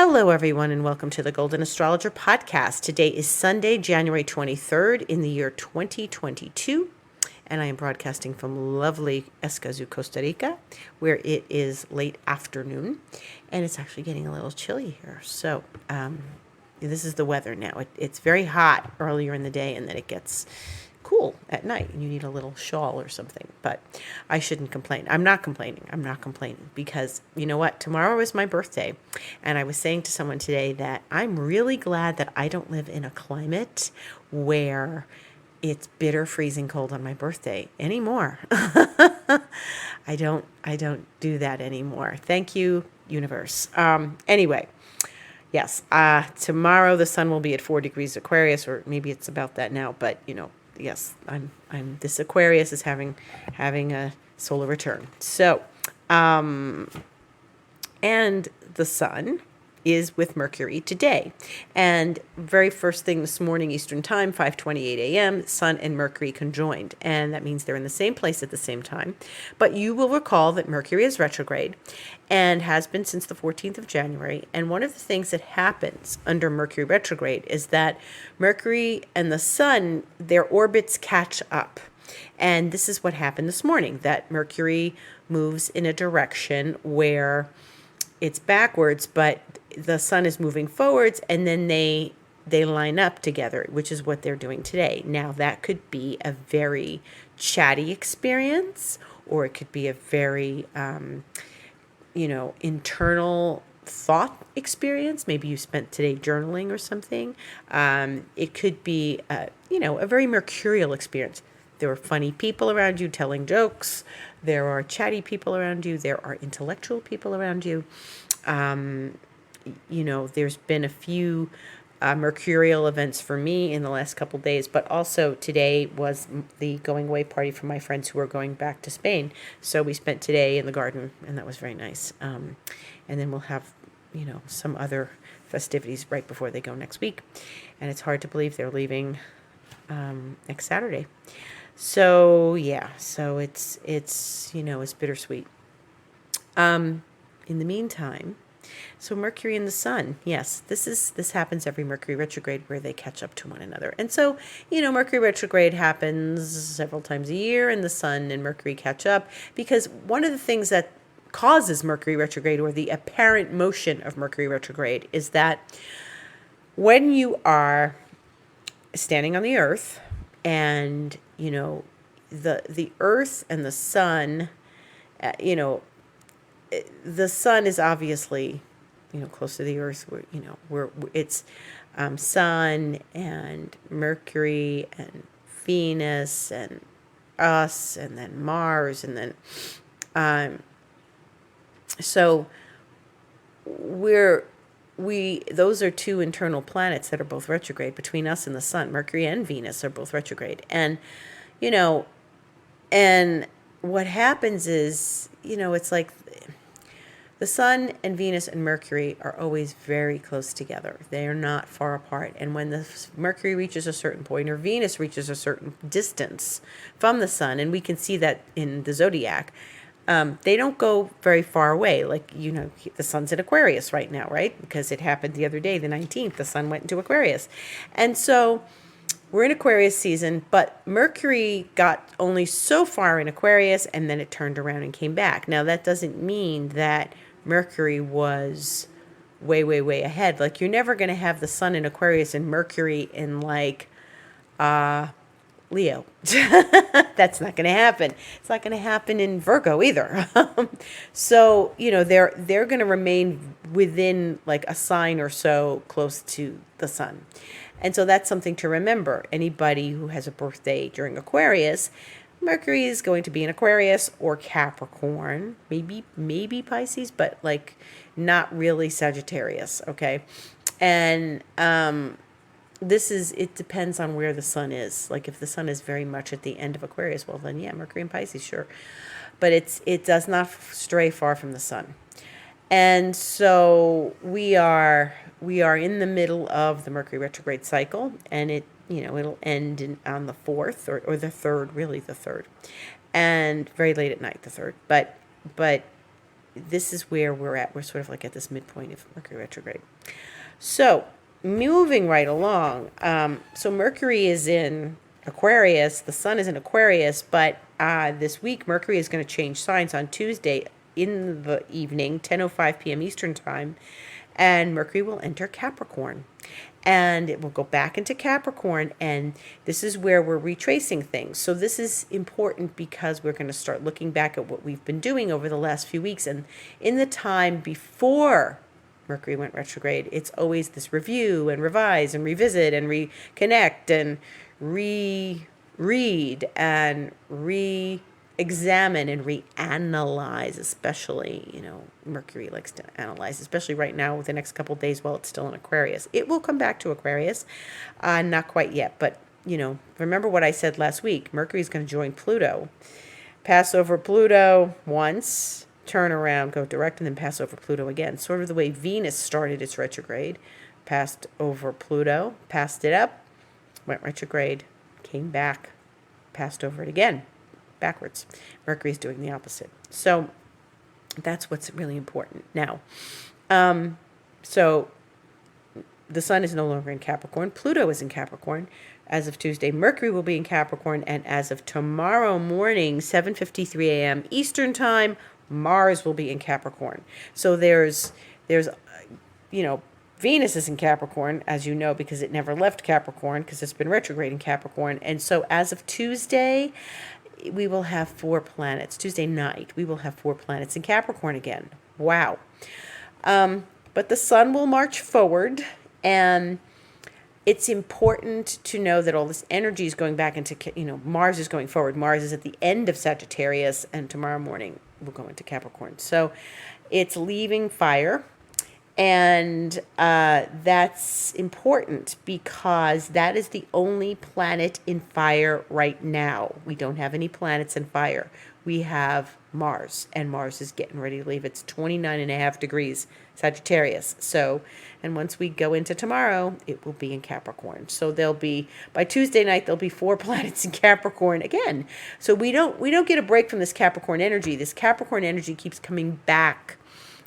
Hello, everyone, and welcome to the Golden Astrologer Podcast. Today is Sunday, January 23rd in the year 2022, and I am broadcasting from lovely Escazú, Costa Rica, where it is late afternoon, and it's actually getting a little chilly here. So, this is the weather now. It's very hot earlier in the day, and then it gets cool at night, and you need a little shawl or something. But I shouldn't complain. I'm not complaining because you know what? Tomorrow is my birthday, and I was saying to someone today that I'm really glad that I don't live in a climate where it's bitter freezing cold on my birthday anymore. I don't do that anymore. Thank you, universe. Anyway. Yes, tomorrow the sun will be at 4 degrees Aquarius, or maybe it's about that now, but yes, this Aquarius is having a solar return. So, and the sun is with Mercury today. And very first thing this morning, Eastern time, 5:28 a.m., Sun and Mercury conjoined. And that means they're in the same place at the same time. But you will recall that Mercury is retrograde and has been since the 14th of January. And one of the things that happens under Mercury retrograde is that Mercury and the Sun, their orbits catch up. And this is what happened this morning, that Mercury moves in a direction where it's backwards, but the sun is moving forwards, and then they line up together, which is what they're doing today. Now, that could be a very chatty experience, or it could be a very, internal thought experience. Maybe you spent today journaling or something. It could be, a very mercurial experience. There are funny people around you telling jokes. There are chatty people around you. There are intellectual people around you. There's been a few mercurial events for me in the last couple of days, but also today was the going away party for my friends who are going back to Spain. So we spent today in the garden, and that was very nice. And then we'll have, some other festivities right before they go next week. And it's hard to believe they're leaving next Saturday. So yeah, so it's bittersweet. In the meantime, so Mercury and the Sun, yes, this happens every Mercury retrograde where they catch up to one another. And so, Mercury retrograde happens several times a year, and the Sun and Mercury catch up, because one of the things that causes Mercury retrograde, or the apparent motion of Mercury retrograde, is that when you are standing on the Earth, and the Earth and the Sun, the Sun is obviously, close to the Earth, where it's Sun and Mercury and Venus and us, and then Mars, and then so those are two internal planets that are both retrograde between us and the Sun. Mercury and Venus are both retrograde, and and what happens is, it's like the Sun and Venus and Mercury are always very close together. They are not far apart. And when the Mercury reaches a certain point, or Venus reaches a certain distance from the Sun, and we can see that in the zodiac, they don't go very far away. Like, the Sun's in Aquarius right now, right? Because it happened the other day, the 19th, the Sun went into Aquarius. And so we're in Aquarius season, but Mercury got only so far in Aquarius, and then it turned around and came back. Now, that doesn't mean that Mercury was way, way, way ahead. Like, you're never going to have the Sun in Aquarius and Mercury in, Leo. That's not going to happen. It's not going to happen in Virgo either. So, they're going to remain within like a sign or so close to the Sun. And so that's something to remember. Anybody who has a birthday during Aquarius, Mercury is going to be in Aquarius or Capricorn, maybe Pisces, but like not really Sagittarius, okay? And it depends on where the Sun is. Like, if the Sun is very much at the end of Aquarius, well then yeah, Mercury and Pisces, sure. But it does not stray far from the Sun. And so we are in the middle of the Mercury retrograde cycle, and it'll end on the 4th or the 3rd, really the 3rd, and very late at night, the 3rd. But this is where we're at. We're sort of like at this midpoint of Mercury retrograde. So moving right along. So Mercury is in Aquarius. The sun is in Aquarius, but this week Mercury is going to change signs on Tuesday in the evening, 10:05 p.m. Eastern time, and Mercury will enter Capricorn. And it will go back into Capricorn, and this is where we're retracing things. So this is important because we're going to start looking back at what we've been doing over the last few weeks. And in the time before Mercury went retrograde, it's always this review and revise and revisit and reconnect and reread and re-examine and reanalyze, especially, Mercury likes to analyze, especially right now with the next couple of days while it's still in Aquarius. It will come back to Aquarius, not quite yet, but, remember what I said last week. Mercury is going to join Pluto, pass over Pluto once, turn around, go direct, and then pass over Pluto again. Sort of the way Venus started its retrograde, passed over Pluto, passed it up, went retrograde, came back, passed over it again, backwards. Mercury's doing the opposite. So that's what's really important. Now, so the sun is no longer in Capricorn. Pluto is in Capricorn. As of Tuesday, Mercury will be in Capricorn. And as of tomorrow morning, 7:53 a.m. Eastern time, Mars will be in Capricorn. So there's Venus is in Capricorn, as you know, because it never left Capricorn, because it's been retrograde in Capricorn. And so as of Tuesday, we will have 4 planets. Tuesday night, we will have 4 planets in Capricorn again. Wow. But the sun will march forward, and it's important to know that all this energy is going back into, Mars is going forward. Mars is at the end of Sagittarius, and tomorrow morning we'll go into Capricorn. So it's leaving fire. And that's important because that is the only planet in fire right now. We don't have any planets in fire. We have Mars, and Mars is getting ready to leave. It's 29.5 degrees Sagittarius. So, and once we go into tomorrow, it will be in Capricorn. So by Tuesday night, there'll be 4 planets in Capricorn again. So we don't get a break from this Capricorn energy. This Capricorn energy keeps coming back.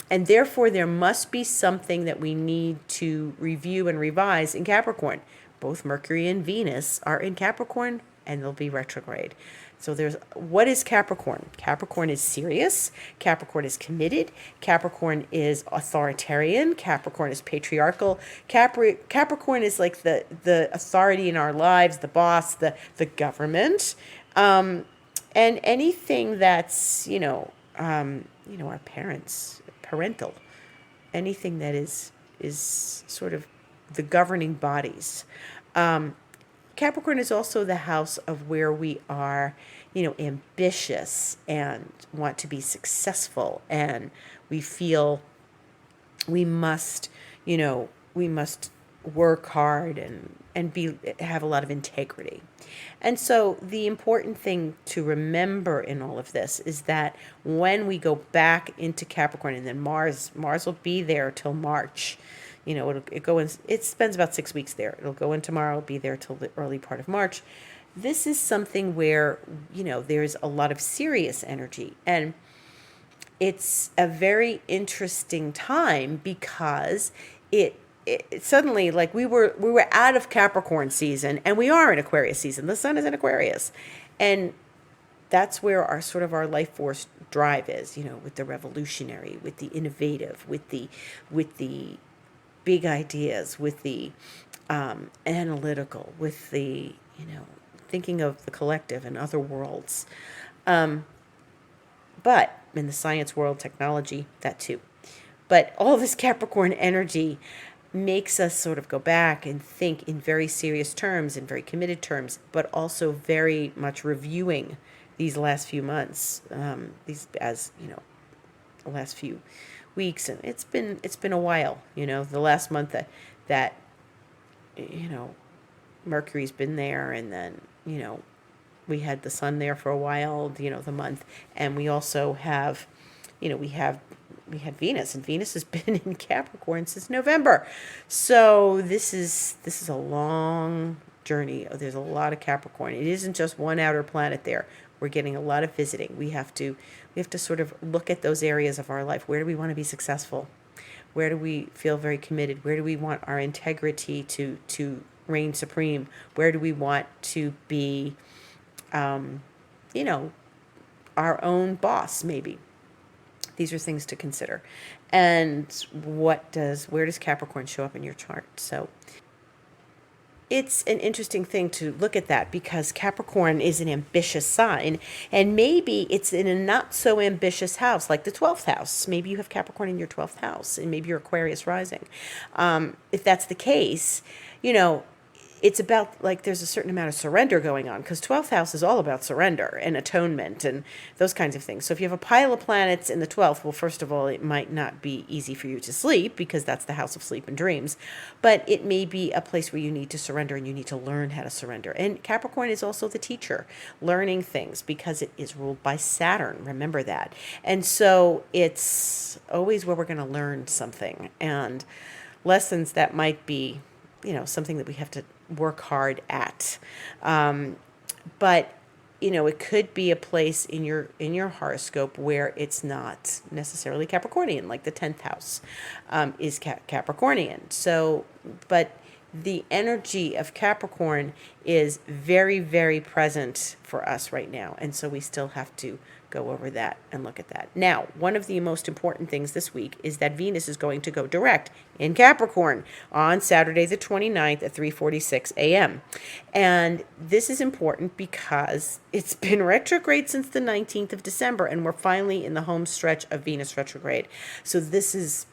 And therefore, there must be something that we need to review and revise in Capricorn. Both Mercury and Venus are in Capricorn, and they'll be retrograde. So what is Capricorn? Capricorn is serious. Capricorn is committed. Capricorn is authoritarian. Capricorn is patriarchal. Capricorn is like the authority in our lives, the boss, the government, and anything that's our parents. Parental, anything that is sort of the governing bodies. Capricorn is also the house of where we are, ambitious and want to be successful, and we feel we must work hard and have a lot of integrity. And so the important thing to remember in all of this is that when we go back into Capricorn, and then Mars will be there till March. It spends about 6 weeks there. It'll go in tomorrow, be there till the early part of March. This is something where, there's a lot of serious energy, and it's a very interesting time because it suddenly, like we were out of Capricorn season, and we are in Aquarius season. The sun is in Aquarius, and that's where our life force drive is. With the revolutionary, with the innovative, with the big ideas, with the analytical, with the thinking of the collective and other worlds. But in the science world, technology, that too. But all this Capricorn energy makes us sort of go back and think in very serious terms, in very committed terms, but also very much reviewing these last few months, the last few weeks, and it's been a while. The last month that Mercury's been there, and then we had the sun there for a while, the month, and we also have, we had Venus, and Venus has been in Capricorn since November. So this is a long journey. There's a lot of Capricorn. It isn't just one outer planet there. We're getting a lot of visiting. We have to We have to sort of look at those areas of our life. Where do we want to be successful? Where do we feel very committed? Where do we want our integrity to reign supreme? Where do we want to be, you know, our own boss, maybe? These are things to consider. And where does Capricorn show up in your chart? So it's an interesting thing to look at that, because Capricorn is an ambitious sign, and maybe it's in a not so ambitious house, like the 12th house. Maybe you have Capricorn in your 12th house, and maybe you're Aquarius rising. If that's the case, it's about, like, there's a certain amount of surrender going on, because 12th house is all about surrender and atonement and those kinds of things. So if you have a pile of planets in the 12th, well, first of all, it might not be easy for you to sleep, because that's the house of sleep and dreams. But it may be a place where you need to surrender, and you need to learn how to surrender. And Capricorn is also the teacher, learning things, because it is ruled by Saturn. Remember that. And so it's always where we're going to learn something, and lessons that might be, something that we have to work hard at. But it could be a place in your horoscope where it's not necessarily Capricornian, like the 10th house is Capricornian. So, but the energy of Capricorn is very, very present for us right now. And so we still have to go over that and look at that. Now, one of the most important things this week is that Venus is going to go direct in Capricorn on Saturday the 29th at 3:46 a.m. And this is important because it's been retrograde since the 19th of December, and we're finally in the home stretch of Venus retrograde. So this is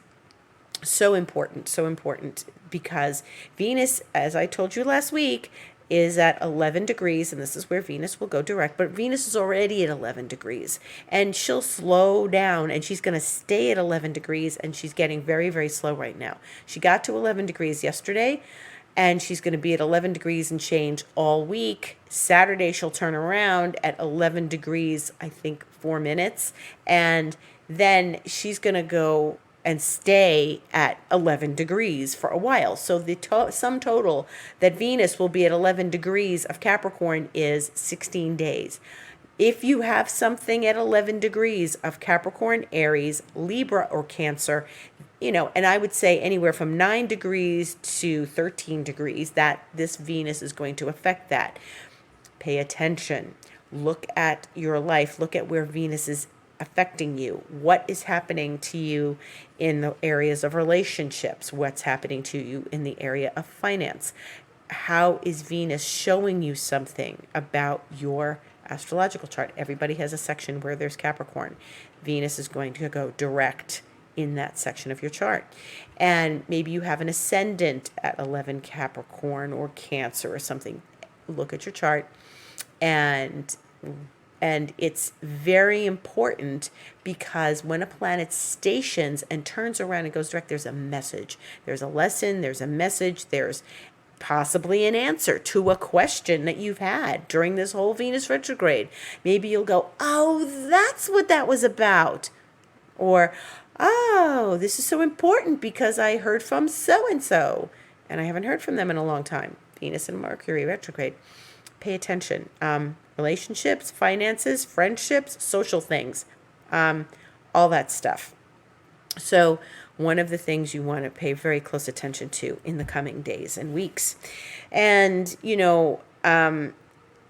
so important because Venus, as I told you last week, is at 11 degrees, and this is where Venus will go direct, but Venus is already at 11 degrees, and she'll slow down, and she's going to stay at 11 degrees, and she's getting very, very slow right now. She got to 11 degrees yesterday, and she's going to be at 11 degrees and change all week. Saturday, she'll turn around at 11 degrees, I think 4 minutes, and then she's going to go and stay at 11 degrees for a while. So the sum total that Venus will be at 11 degrees of Capricorn is 16 days. If you have something at 11 degrees of Capricorn, Aries, Libra, or Cancer, and I would say anywhere from 9 degrees to 13 degrees, that this Venus is going to affect that. Pay attention. Look at your life. Look at where Venus is affecting you. What is happening to you in the areas of relationships? What's happening to you in the area of finance? How is Venus showing you something about your astrological chart? Everybody has a section where there's Capricorn. Venus is going to go direct in that section of your chart. And maybe you have an ascendant at 11 Capricorn or Cancer or something. Look at your chart, and it's very important, because when a planet stations and turns around and goes direct, there's a message. There's a lesson, there's a message, there's possibly an answer to a question that you've had during this whole Venus retrograde. Maybe you'll go, oh, that's what that was about. Or, oh, this is so important because I heard from so-and-so, and I haven't heard from them in a long time. Venus and Mercury retrograde. Pay attention. Relationships, finances, friendships, social things, all that stuff. So one of the things you want to pay very close attention to in the coming days and weeks. And,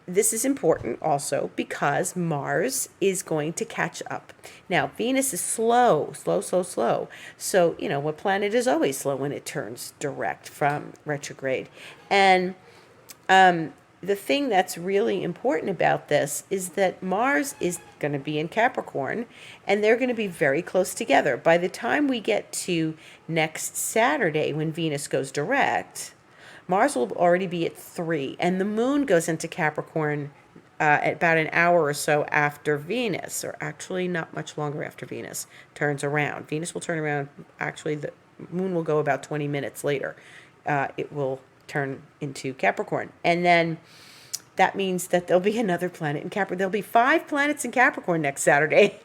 this is important also because Mars is going to catch up. Now, Venus is slow. So, what planet is always slow when it turns direct from retrograde? And, the thing that's really important about this is that Mars is going to be in Capricorn, and they're going to be very close together. By the time we get to next Saturday, when Venus goes direct, Mars will already be at 3, and the moon goes into Capricorn at about an hour or so after Venus, or actually not much longer after Venus turns around. Venus will turn around, actually the moon will go about 20 minutes later. It will turn into Capricorn. And then that means that there'll be another planet in Capricorn. There'll be 5 planets in Capricorn next Saturday.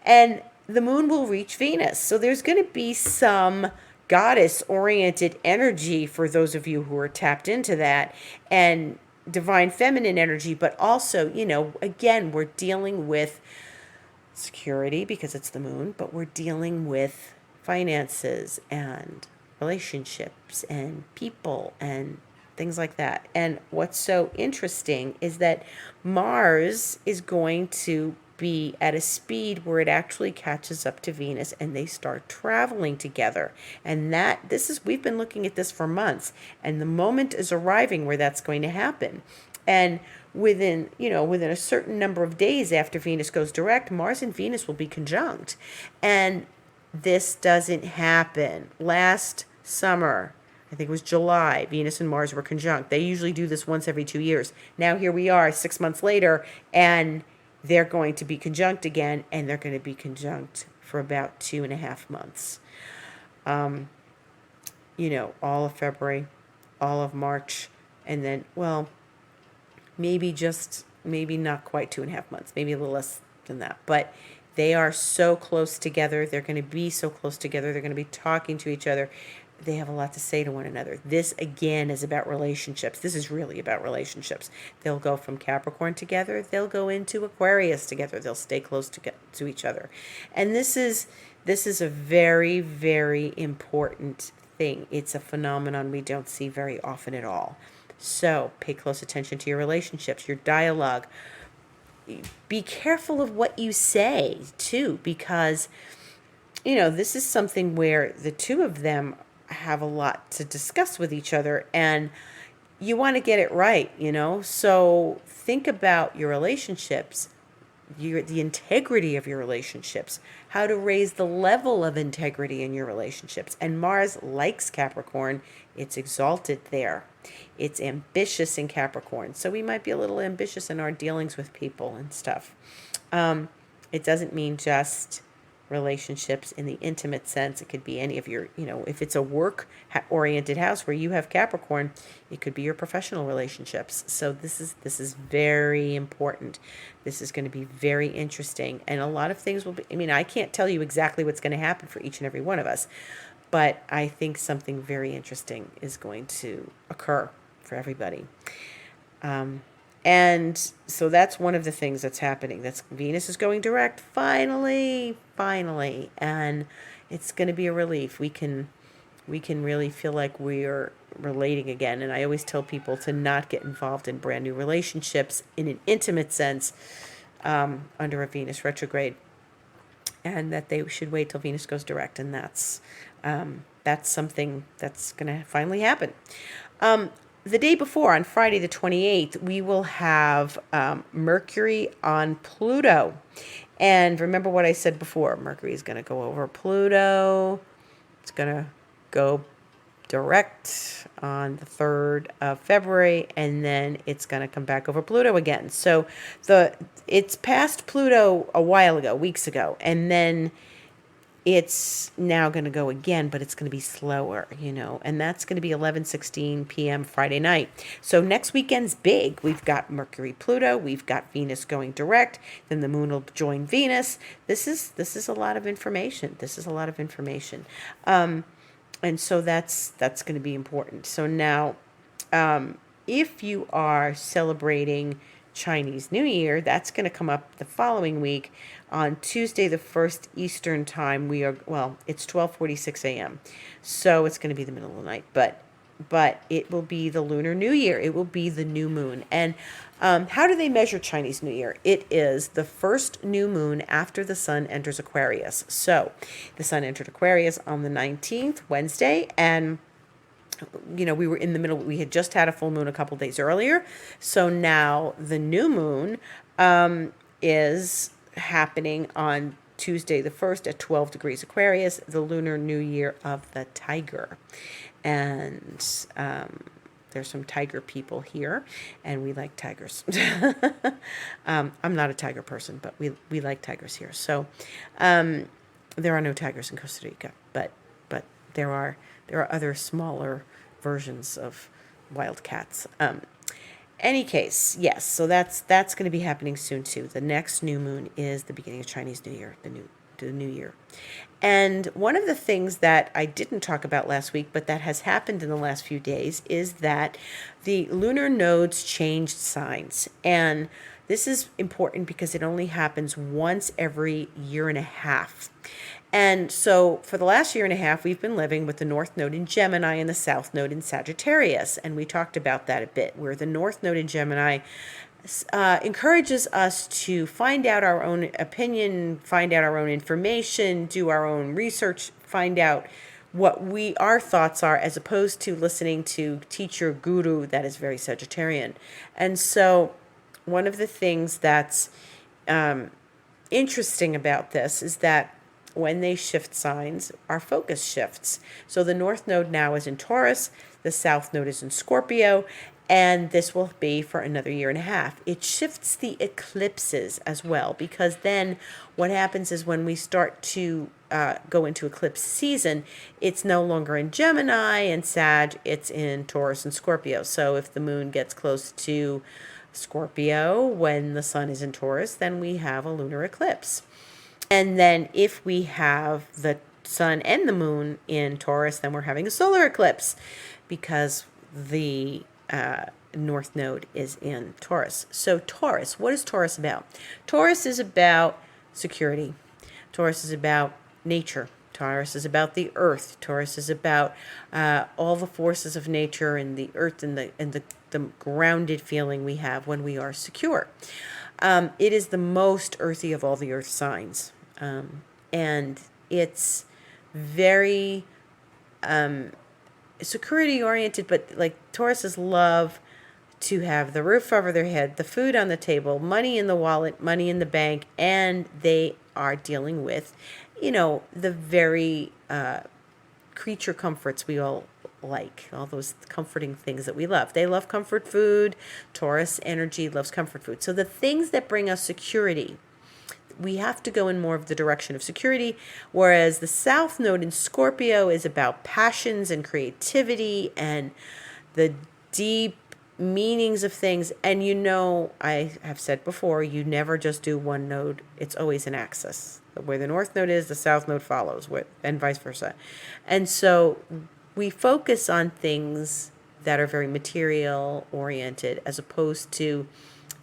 And the moon will reach Venus. So there's going to be some goddess-oriented energy for those of you who are tapped into that, and divine feminine energy. But also, again, we're dealing with security because it's the moon, but we're dealing with finances and relationships and people and things like that. And what's so interesting is that Mars is going to be at a speed where it actually catches up to Venus and they start traveling together. And we've been looking at this for months, and the moment is arriving where that's going to happen. And within a certain number of days after Venus goes direct, Mars and Venus will be conjunct. And this doesn't happen. Last summer, I think it was July, Venus and Mars were conjunct. They usually do this once every 2 years. Now here we are 6 months later, and they're going to be conjunct again, and they're going to be conjunct for about 2.5 months. All of February, all of March, and then, maybe not quite 2.5 months, maybe a little less than that. But they are so close together. They're going to be so close together. They're going to be talking to each other. They have a lot to say to one another. This, again, is about relationships. This is really about relationships. They'll go from Capricorn together. They'll go into Aquarius together. They'll stay close to each other. And this is a very, very important thing. It's a phenomenon we don't see very often at all. So pay close attention to your relationships, your dialogue. Be careful of what you say, too, because, this is something where the two of them have a lot to discuss with each other, and you want to get it right, So think about your relationships, the integrity of your relationships, how to raise the level of integrity in your relationships. And Mars likes Capricorn. It's exalted there. It's ambitious in Capricorn. So we might be a little ambitious in our dealings with people and stuff. It doesn't mean just relationships in the intimate sense. It could be any of your, if it's a work-oriented house where you have Capricorn, it could be your professional relationships. So this is very important. This is going to be very interesting. And a lot of things will be, I can't tell you exactly what's going to happen for each and every one of us, but I think something very interesting is going to occur for everybody. And so that's one of the things that's happening. Venus is going direct, finally, and it's going to be a relief. We can really feel like we're relating again. And I always tell people to not get involved in brand new relationships in an intimate sense under a Venus retrograde, and that they should wait till Venus goes direct. And that's something that's going to finally happen. The day before, on Friday the 28th, we will have Mercury on Pluto. And remember what I said before, Mercury is going to go over Pluto. It's going to go direct on the 3rd of February, and then it's going to come back over Pluto again. So it's past Pluto a while ago, weeks ago, and then it's now going to go again, but it's going to be slower, and that's going to be 11:16 p.m. Friday night. So next weekend's big. We've got Mercury, Pluto. We've got Venus going direct. Then the moon will join Venus. This is a lot of information. And so that's going to be important. So now, if you are celebrating Chinese New Year, that's going to come up the following week on Tuesday the 1st Eastern time. It's 12:46 a.m. So it's going to be the middle of the night, but it will be the Lunar New Year. It will be the new moon. And how do they measure Chinese New Year? It is the first new moon after the sun enters Aquarius. So the sun entered Aquarius on the 19th, Wednesday, and we were in the middle. We had just had a full moon a couple days earlier. So now the new moon is happening on Tuesday the 1st at 12 degrees Aquarius, the Lunar New Year of the Tiger. And there's some tiger people here, and we like tigers. I'm not a tiger person, but we like tigers here. So there are no tigers in Costa Rica, but there are other smaller versions of wild cats. Any case, yes. So that's going to be happening soon too. The next new moon is the beginning of Chinese New Year, the new year. And one of the things that I didn't talk about last week, but that has happened in the last few days, is that the lunar nodes changed signs. And This is important because it only happens once every year and a half. And so for the last year and a half, we've been living with the North Node in Gemini and the South Node in Sagittarius. And we talked about that a bit, where the North Node in Gemini encourages us to find out our own opinion, find out our own information, do our own research, find out what our thoughts are, as opposed to listening to teacher guru that is very Sagittarian. And so one of the things that's interesting about this is that when they shift signs, our focus shifts. So the North Node now is in Taurus, the South Node is in Scorpio, and this will be for another year and a half. It shifts the eclipses as well, because then what happens is when we start to go into eclipse season, it's no longer in Gemini and Sag, it's in Taurus and Scorpio. So if the moon gets close to Scorpio when the sun is in Taurus, then we have a lunar eclipse. And then if we have the sun and the moon in Taurus, then we're having a solar eclipse, because the North Node is in Taurus. So Taurus, what is Taurus about? Taurus is about security. Taurus is about nature. Taurus is about the earth. Taurus is about all the forces of nature and the earth and the grounded feeling we have when we are secure. It is the most earthy of all the earth signs. And it's very security oriented, but like Tauruses love to have the roof over their head, the food on the table, money in the wallet, money in the bank, and they are dealing with, the very creature comforts we all like, all those comforting things that we love. They love comfort food. Taurus energy loves comfort food. So the things that bring us security, we have to go in more of the direction of security, whereas the South Node in Scorpio is about passions and creativity and the deep meanings of things. And I have said before, you never just do one node. It's always an axis. Where the North Node is, the South Node follows, and vice versa. And so we focus on things that are very material oriented, as opposed to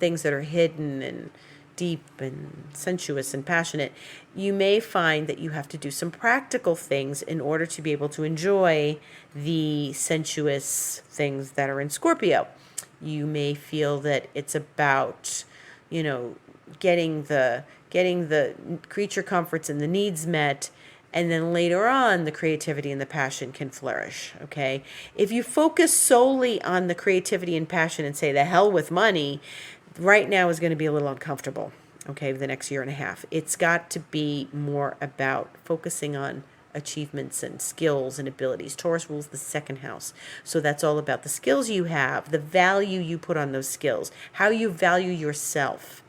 things that are hidden and deep and sensuous and passionate. You may find that you have to do some practical things in order to be able to enjoy the sensuous things that are in Scorpio. You may feel that it's about, getting the creature comforts and the needs met, and then later on the creativity and the passion can flourish. Okay, if you focus solely on the creativity and passion and say the hell with money, right now is going to be a little uncomfortable, okay, the next year and a half. It's got to be more about focusing on achievements and skills and abilities. Taurus rules the second house. So that's all about the skills you have, the value you put on those skills, how you value yourself.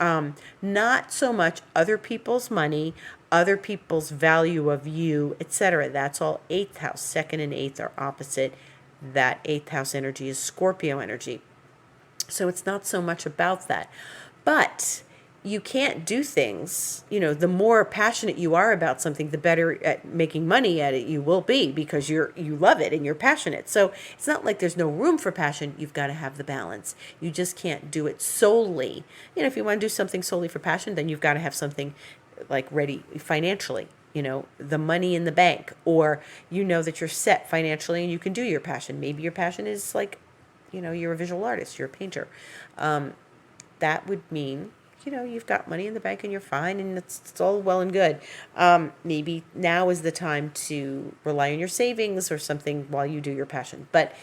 Not so much other people's money, other people's value of you, etc. That's all 8th house. 2nd and 8th are opposite. That 8th house energy is Scorpio energy. So it's not so much about that. But you can't do things, the more passionate you are about something, the better at making money at it you will be, because you love it and you're passionate. So it's not like there's no room for passion. You've got to have the balance. You just can't do it solely. If you want to do something solely for passion, then you've got to have something like ready financially, the money in the bank, or that you're set financially and you can do your passion. Maybe your passion is like, you're a visual artist, you're a painter. That would mean, you've got money in the bank and you're fine, and it's all well and good. Maybe now is the time to rely on your savings or something while you do your passion. But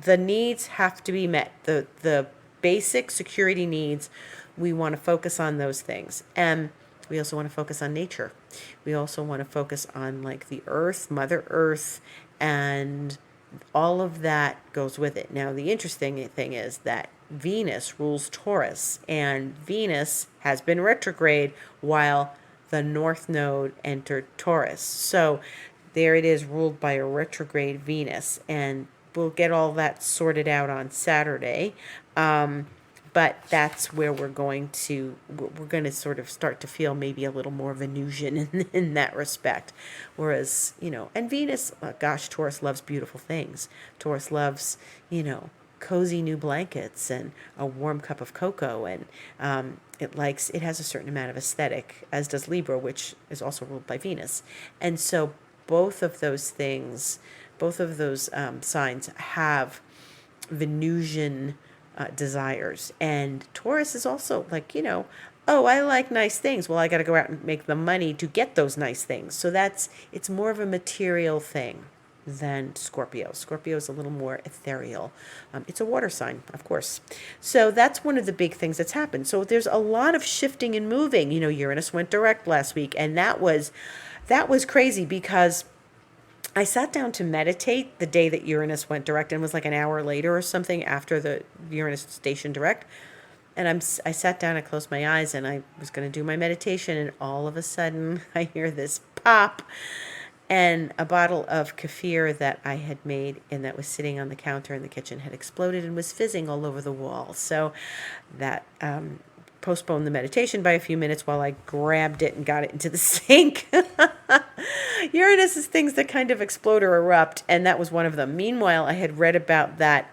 the needs have to be met. The basic security needs, we want to focus on those things. And we also want to focus on nature. We also want to focus on like the earth, Mother Earth, and all of that goes with it. Now, the interesting thing is that Venus rules Taurus, and Venus has been retrograde while the North Node entered Taurus. So there it is, ruled by a retrograde Venus, and we'll get all that sorted out on Saturday. But that's where we're going to sort of start to feel maybe a little more Venusian in that respect. Whereas, and Venus, Taurus loves beautiful things. Taurus loves, cozy new blankets and a warm cup of cocoa, and it has a certain amount of aesthetic, as does Libra, which is also ruled by Venus. And so both of those things, both of those signs have Venusian desires. And Taurus is also like, oh, I like nice things. Well, I got to go out and make the money to get those nice things. So it's more of a material thing than Scorpio. Scorpio is a little more ethereal. It's a water sign, of course. So that's one of the big things that's happened. So there's a lot of shifting and moving. Uranus went direct last week, and that was crazy because I sat down to meditate the day that Uranus went direct, and it was like an hour later or something after the Uranus station direct. And I sat down, I closed my eyes, and I was going to do my meditation, and all of a sudden I hear this pop, and a bottle of kefir that I had made and that was sitting on the counter in the kitchen had exploded and was fizzing all over the wall. So that postponed the meditation by a few minutes while I grabbed it and got it into the sink. Uranus is things that kind of explode or erupt, and that was one of them. Meanwhile, I had read about that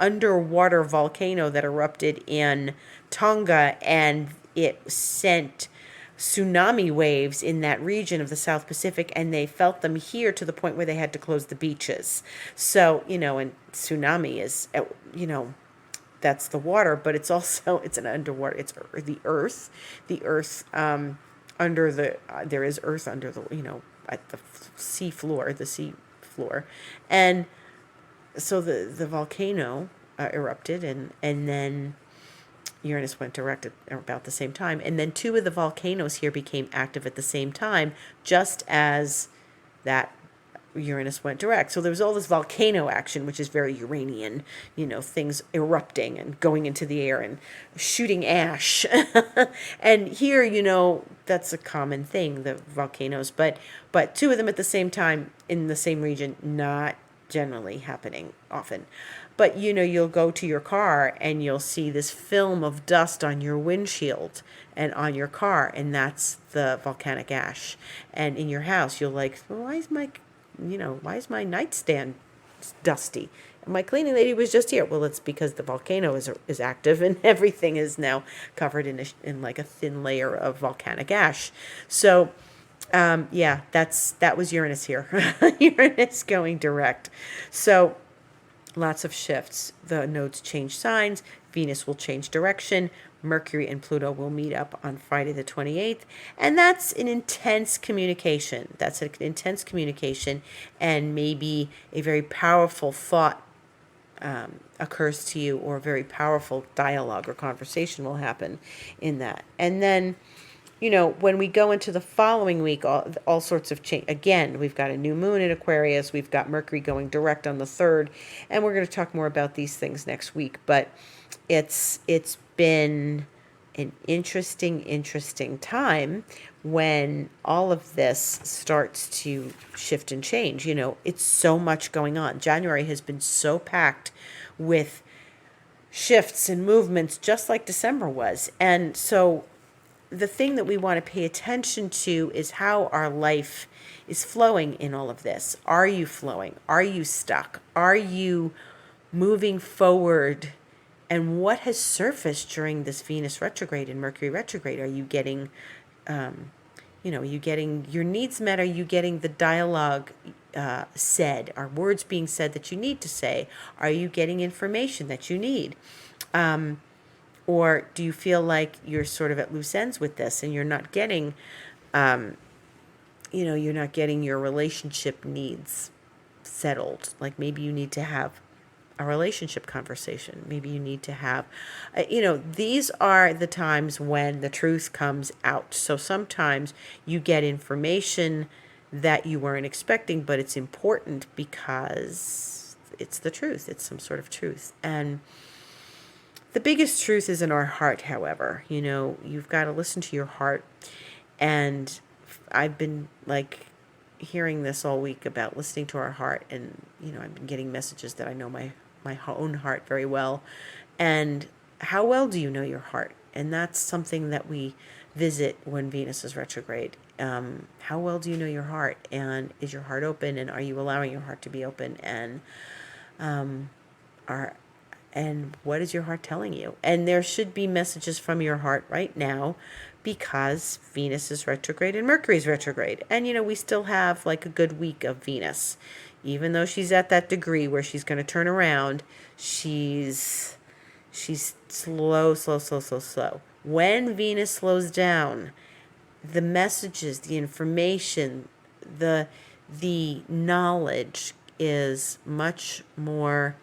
underwater volcano that erupted in Tonga, and it sent tsunami waves in that region of the South Pacific, and they felt them here to the point where they had to close the beaches. So, and tsunami is, that's the water, but it's an underwater, it's the earth, under there is earth under the, at the sea floor, and so the volcano erupted, and then Uranus went direct at about the same time. And then two of the volcanoes here became active at the same time, just as that Uranus went direct. So there was all this volcano action, which is very Uranian, things erupting and going into the air and shooting ash. And here, that's a common thing, the volcanoes. But two of them at the same time in the same region, not generally happening often. But you'll go to your car and you'll see this film of dust on your windshield and on your car, and that's the volcanic ash. And in your house, you'll like, well, why is my nightstand dusty? And my cleaning lady was just here. Well, it's because the volcano is active, and everything is now covered in like a thin layer of volcanic ash. So that was Uranus here. Uranus going direct. So lots of shifts. The nodes change signs. Venus will change direction. Mercury and Pluto will meet up on Friday the 28th. And that's an intense communication. And maybe a very powerful thought occurs to you, or a very powerful dialogue or conversation will happen in that. And then, when we go into the following week, all sorts of change. Again, we've got a new moon in Aquarius. We've got Mercury going direct on the 3rd. And we're going to talk more about these things next week. But it's been an interesting time when all of this starts to shift and change. It's so much going on. January has been so packed with shifts and movements, just like December was. And so the thing that we want to pay attention to is how our life is flowing in all of this. Are you flowing? Are you stuck? Are you moving forward? And what has surfaced during this Venus retrograde and Mercury retrograde? Are you getting, are you getting your needs met? Are you getting the dialogue said? Are words being said that you need to say? Are you getting information that you need? Or do you feel like you're sort of at loose ends with this, and you're not getting, you're not getting your relationship needs settled? Like maybe you need to have a relationship conversation. Maybe you need to have, these are the times when the truth comes out. So sometimes you get information that you weren't expecting, but it's important because it's the truth. It's some sort of truth. And the biggest truth is in our heart, however. You've got to listen to your heart. And I've been hearing this all week about listening to our heart. And, I've been getting messages that I know my own heart very well. And how well do you know your heart? And that's something that we visit when Venus is retrograde. How well do you know your heart? And is your heart open? And are you allowing your heart to be open? And are, and what is your heart telling you? And there should be messages from your heart right now, because Venus is retrograde and Mercury is retrograde. And, we still have like a good week of Venus. Even though she's at that degree where she's going to turn around, she's slow. When Venus slows down, the messages, the information, the knowledge is much more,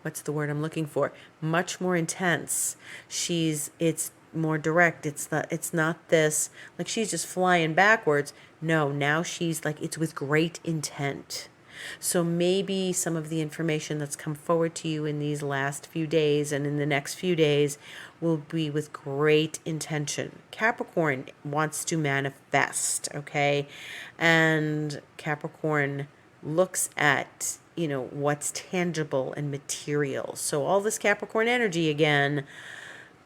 what's the word I'm looking for? Much more intense. It's more direct. It's not this, like she's just flying backwards. No, now she's like, it's with great intent. So maybe some of the information that's come forward to you in these last few days and in the next few days will be with great intention. Capricorn wants to manifest, okay? And Capricorn looks at, what's tangible and material. So all this Capricorn energy again,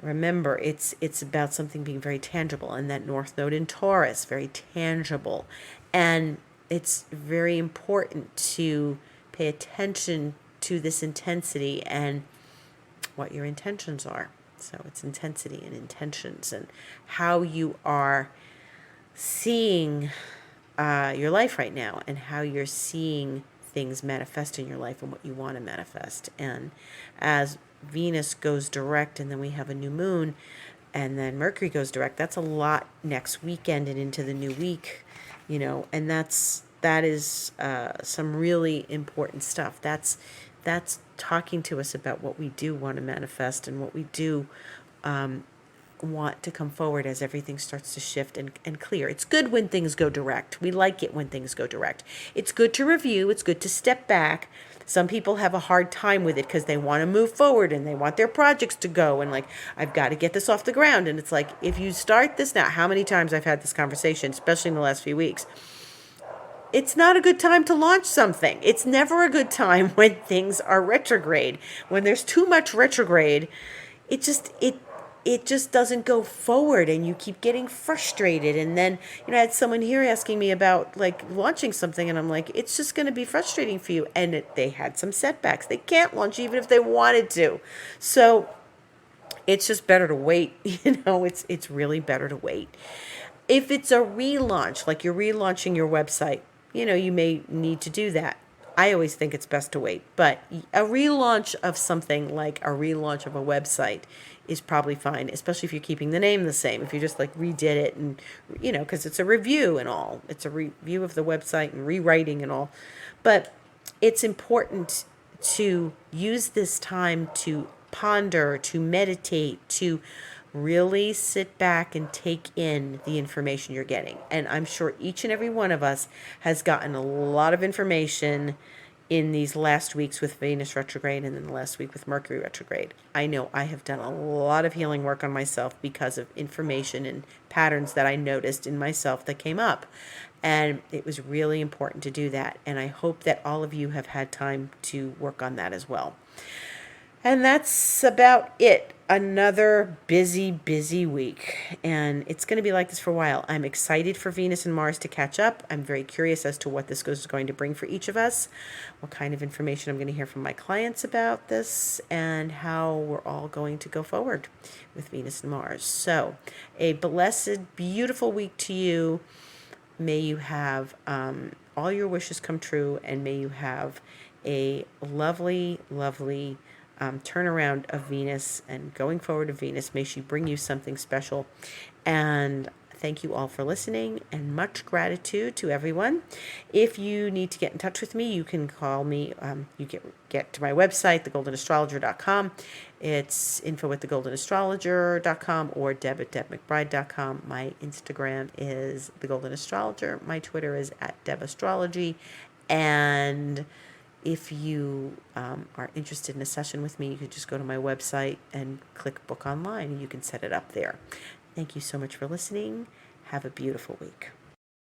remember, it's about something being very tangible, and that North Node in Taurus, very tangible. And it's very important to pay attention to this intensity and what your intentions are. So it's intensity and intentions and how you are seeing your life right now, and how you're seeing things manifest in your life and what you want to manifest. And as Venus goes direct, and then we have a new moon, and then Mercury goes direct, that's a lot next weekend and into the new week, and that is some really important stuff. That's talking to us about what we do want to manifest and what we do want to come forward as everything starts to shift and clear. It's good when things go direct. We like it when things go direct. It's good to review. It's good to step back. Some people have a hard time with it because they want to move forward and they want their projects to go, and like, I've got to get this off the ground. And it's like, if you start this now, how many times I've had this conversation, especially in the last few weeks, it's not a good time to launch something. It's never a good time when things are retrograde. When there's too much retrograde, it just doesn't go forward, and you keep getting frustrated. And then, I had someone here asking me about like launching something, and I'm like, it's just going to be frustrating for you. And they had some setbacks. They can't launch even if they wanted to. So it's just better to wait. It's really better to wait. If it's a relaunch, like you're relaunching your website, you may need to do that. I always think it's best to wait. But a relaunch of something like a relaunch of a website is probably fine, especially if you're keeping the name the same. If you just like redid it and, because it's a review and all. It's a review of the website and rewriting and all. But it's important to use this time to ponder, to meditate, to really sit back and take in the information you're getting. And I'm sure each and every one of us has gotten a lot of information in these last weeks with Venus retrograde, and then the last week with Mercury retrograde. I know I have done a lot of healing work on myself because of information and patterns that I noticed in myself that came up. And it was really important to do that. And I hope that all of you have had time to work on that as well. And that's about it. Another busy, busy week. And it's going to be like this for a while. I'm excited for Venus and Mars to catch up. I'm very curious as to what this is going to bring for each of us, what kind of information I'm going to hear from my clients about this, and how we're all going to go forward with Venus and Mars. So a blessed, beautiful week to you. May you have all your wishes come true, and may you have a lovely, lovely turnaround of Venus and going forward of Venus. May she bring you something special. And thank you all for listening, and much gratitude to everyone. If you need to get in touch with me, you can call me. You get to my website, thegoldenastrologer.com. It's info@thegoldenastrologer.com or deb@debmcbride.com. My Instagram is The Golden Astrologer. My Twitter is @debastrology. And if you are interested in a session with me, you can just go to my website and click book online, and you can set it up there. Thank you so much for listening. Have a beautiful week.